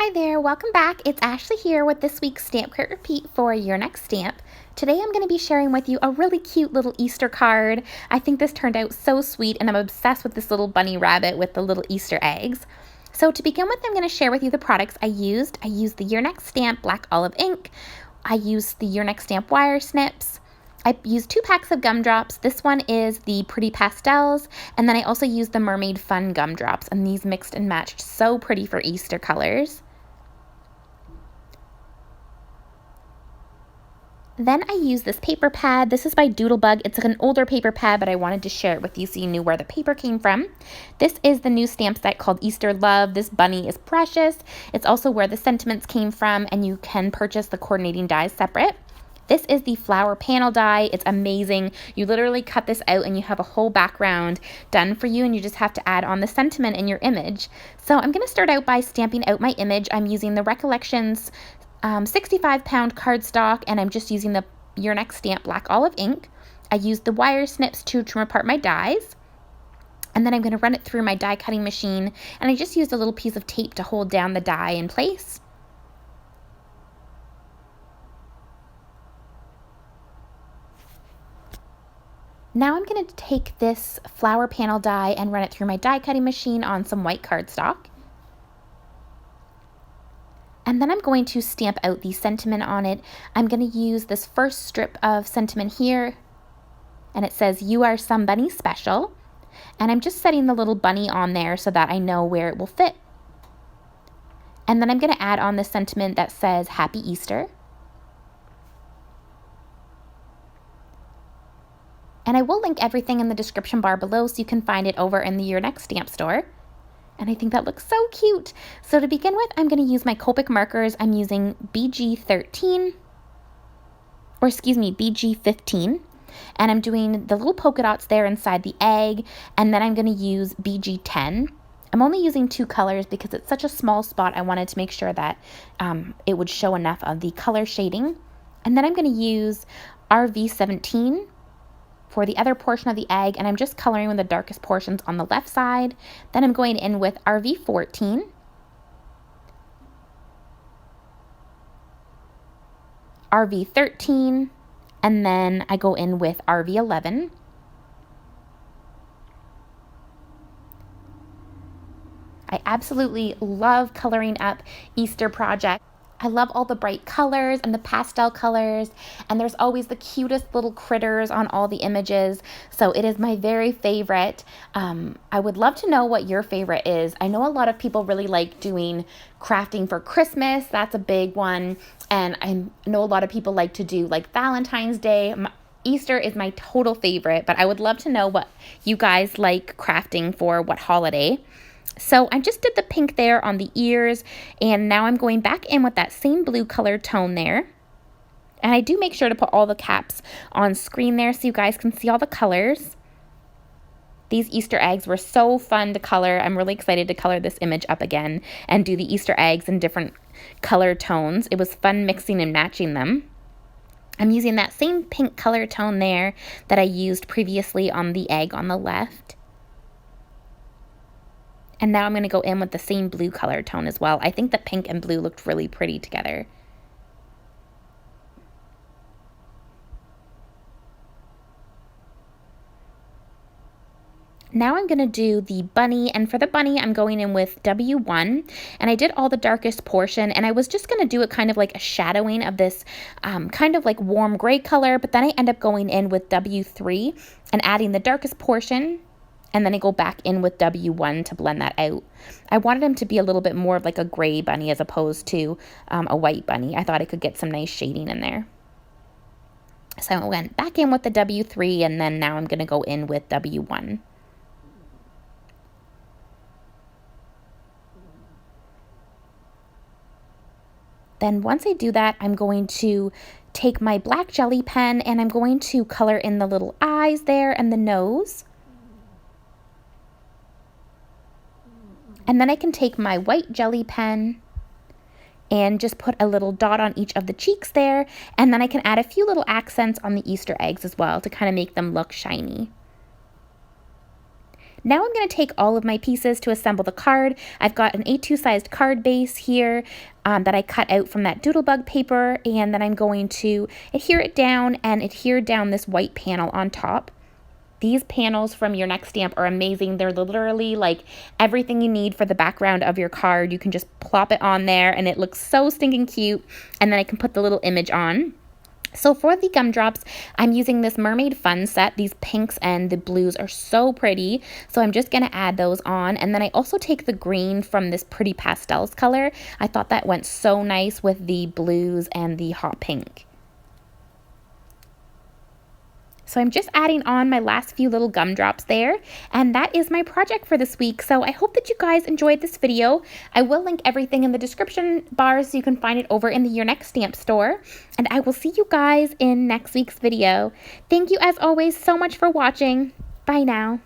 Hi there, welcome back. It's Ashley here with this week's Stamp Crit Repeat for Your Next Stamp. Today I'm going to be sharing with you a really cute little Easter card. I think this turned out so sweet and I'm obsessed with this little bunny rabbit with the little Easter eggs. So to begin with, I'm going to share with you the products I used. I used the Your Next Stamp Black Olive ink. I used the Your Next Stamp wire snips. I used 2 packs of gumdrops. This one is the Pretty Pastels, and then I also used the Mermaid Fun gumdrops, and these mixed and matched so pretty for Easter colors. Then I used this paper pad. This is by Doodlebug. It's like an older paper pad, but I wanted to share it with you so you knew where the paper came from. This is the new stamp set called Easter Love. This bunny is precious. It's also where the sentiments came from, and you can purchase the coordinating dies separate. This is the flower panel die. It's amazing. You literally cut this out and you have a whole background done for you, and you just have to add on the sentiment in your image. So I'm going to start out by stamping out my image. I'm using the Recollections 65-pound cardstock, and I'm just using the Your Next Stamp Black Olive ink. I used the wire snips to trim apart my dies, and then I'm going to run it through my die cutting machine, and I just used a little piece of tape to hold down the die in place. Now I'm going to take this flower panel die and run it through my die cutting machine on some white cardstock. And then I'm going to stamp out the sentiment on it. I'm going to use this first strip of sentiment here, and it says, "You are some bunny special." And I'm just setting the little bunny on there so that I know where it will fit. And then I'm going to add on the sentiment that says, "Happy Easter." And I will link everything in the description bar below so you can find it over in the Your Next Stamp store. And I think that looks so cute. So to begin with, I'm going to use my Copic markers. I'm using BG15, and I'm doing the little polka dots there inside the egg, and then I'm going to use BG10. I'm only using 2 colors because it's such a small spot. I wanted to make sure that it would show enough of the color shading. And then I'm going to use RV17 for the other portion of the egg, and I'm just coloring with the darkest portions on the left side. Then I'm going in with RV14, RV13, and then I go in with RV11. I absolutely love coloring up Easter projects. I love all the bright colors and the pastel colors, and there's always the cutest little critters on all the images, so it is my very favorite. I would love to know what your favorite is. I know a lot of people really like doing crafting for Christmas. That's a big one, and I know a lot of people like to do like Valentine's Day. Easter is my total favorite, but I would love to know what you guys like crafting for what holiday. So I just did the pink there on the ears, and now I'm going back in with that same blue color tone there. And I do make sure to put all the caps on screen there so you guys can see all the colors. These Easter eggs were so fun to color. I'm really excited to color this image up again and do the Easter eggs in different color tones. It was fun mixing and matching them. I'm using that same pink color tone there that I used previously on the egg on the left. And now I'm going to go in with the same blue color tone as well. I think the pink and blue looked really pretty together. Now I'm going to do the bunny, and for the bunny I'm going in with W1, and I did all the darkest portion, and I was just going to do it kind of like a shadowing of this kind of like warm gray color, but then I end up going in with W3 and adding the darkest portion. And then I go back in with W1 to blend that out. I wanted him to be a little bit more of like a gray bunny as opposed to a white bunny. I thought I could get some nice shading in there. So I went back in with the W3, and then now I'm going to go in with W1. Then once I do that, I'm going to take my black jelly pen, and I'm going to color in the little eyes there and the nose. And then I can take my white jelly pen and just put a little dot on each of the cheeks there. And then I can add a few little accents on the Easter eggs as well to kind of make them look shiny. Now I'm going to take all of my pieces to assemble the card. I've got an A2 sized card base here that I cut out from that Doodlebug paper, and then I'm going to adhere it down and adhere down this white panel on top. These panels from your next stamp are amazing. They're literally like everything you need for the background of your card. You can just plop it on there and it looks so stinking cute. And then I can put the little image on. So for the gumdrops, I'm using this Mermaid Fun set. These pinks and the blues are so pretty. So I'm just going to add those on. And then I also take the green from this Pretty Pastels color. I thought that went so nice with the blues and the hot pink. So I'm just adding on my last few little gumdrops there, and that is my project for this week. So I hope that you guys enjoyed this video. I will link everything in the description bar so you can find it over in the Your Next Stamp store, and I will see you guys in next week's video. Thank you as always so much for watching. Bye now.